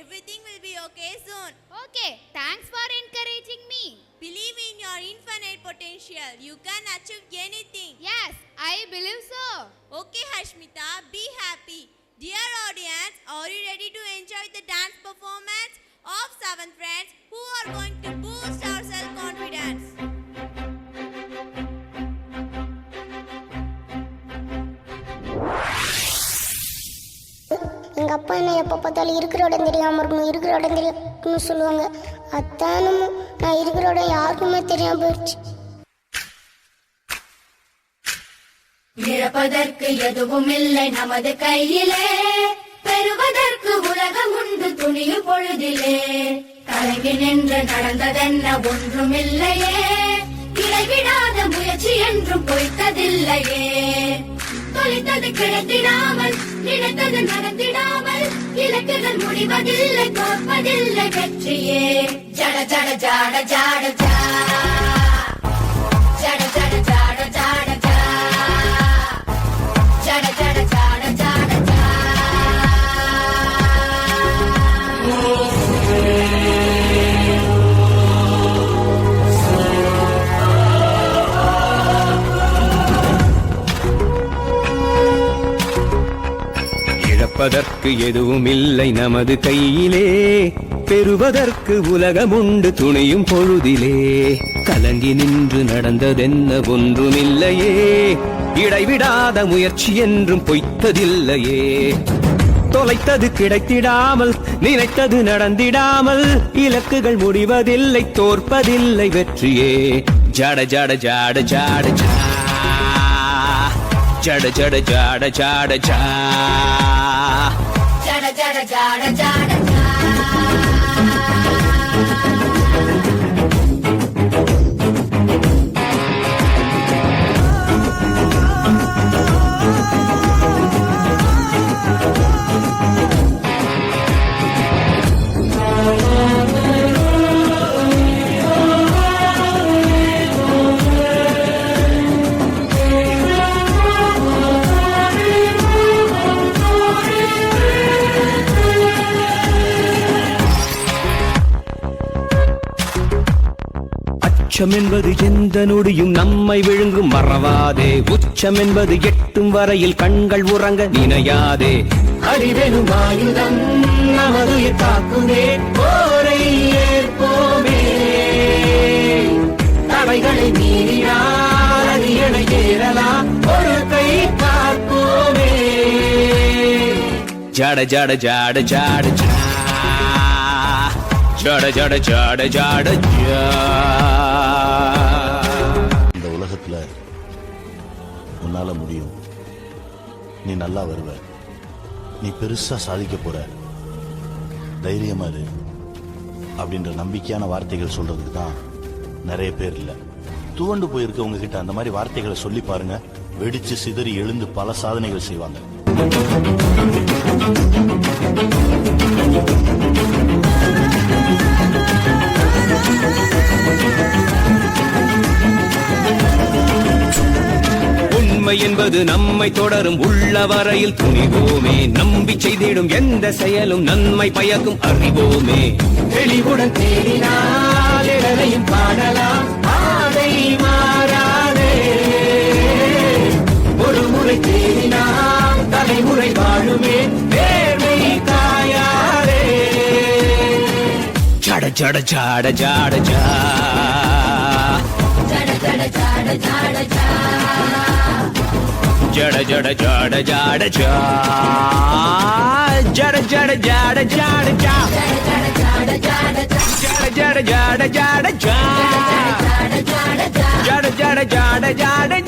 Everything will be okay soon. Okay, thanks for encouraging me. Believe in your infinite potential. You can achieve anything. Yes, I believe so. Okay, Hashmita, be happy. Dear audience, are you ready to enjoy the dance performance of 7 friends who are going to boost our self-confidence? எங்கள் அப்பா என்ன எப்போ பார்த்தாலும் இருக்கிற இடம் தெரியாமல் இருக்கணும், இருக்கிற இடம் தெரியாமல் சொல்லுவாங்க. அத்தானும் நான் இருக்கிற இடம் யாருக்குமே தெரியாமல் போயிடுச்சு. இழப்பதற்கு எதுவும் இல்லை நமது கையிலே, பெறுவதற்கு உலகம் உண்டு துணியும் பொழுதிலே. கலங்கி நின்று நடந்ததென்ன ஒன்றுமில்லையே, இடைவிடாத முயற்சி என்றும் பொய்த்ததில்லையே. தொலைத்தது கிடைத்திடாமல், நினைத்தது நடந்திடாமல், இலக்குகள் முடிவதில்லை, தோற்பதில்லை வெற்றியே. ஜட ஜட ஜாட ஜாட ஜா, ஜட ஜட ஜாட ஜாட ஜா, ஜட ஜட ஜாட ஜாட ஜா. இழப்பதற்கு எதுவும் இல்லை நமது கையிலே, பெறுவதற்கு உலகம் உண்டு துணியும் பொழுதிலே. கலங்கி நின்று நடந்ததென்ன ஒன்றுமில்லையே, இடைவிடாத முயற்சி என்றும் பொய்த்ததில்லையே. தொலைத்தது கிடைத்திடாமல், நினைத்தது நடந்திடாமல், இலக்குகள் முடிவதில்லை, தோற்பதில்லை வெற்றியே. ஜட ஜட ஜாட ஜாட ஜா, ஜட ஜட ஜாட ஜாட ஜா, ஜட ஜட ஜாட ஜாட ஜா. உச்சம் என்பது எந்த நொடியும் நம்மை விழுங்கும், மறவாதே. உச்சம் என்பது எட்டும் வரையில் கண்கள் உறங்க நினையாதே. அறிவெனும் ஆயுதம் நமது காக்குமே, போரை ஏற்போமே. தடைகளை மீறினால் அரியணை ஏறலாம், ஒரு கை பார்ப்போமே. ஜட ஜட ஜாட ஜாட ஜா, ஜட ஜட ஜாட ஜாட ஜா. இந்த உலகத்துல உன்னால முடியும், நீ நல்லா வருவ, நீ பெருசா சாதிக்க போற, தைரியமா இரு அப்படின்ற நம்பிக்கையான வார்த்தைகள் சொல்றதுக்கு தான் நிறைய பேர் இல்ல. துவண்டு போயிருக்கவங்க கிட்ட அந்த மாதிரி வார்த்தைகளை சொல்லி பாருங்க, வெடிச்சு சிதறி எழுந்து பல சாதனைகள் செய்வாங்க. உண்மை என்பது நம்மை தொடரும், உள்ள வரையில் துணிவோமே. நம்பி செய்திடும் எந்த செயலும் நன்மை பயக்கும், அறிவோமே. தெளிவுடன் தேடினால் எதனையும் பாடலாம், பாதை மாறாதே. ஒரு முறை தேடினால் தலைமுறை வாழுமே, நேர்மை காயாதே. ஜட ஜட ஜாட ஜாட ஜா, ஜட ஜட ஜாட ஜாட ஜா, ஜட ஜட ஜாட ஜாட ஜா, ஜட ஜட ஜாட ஜாட ஜா, ஜட ஜட ஜாட ஜாட ஜா, ஜட ஜட ஜாட ஜாட ஜா, ஜட ஜட ஜாட ஜாட ஜா.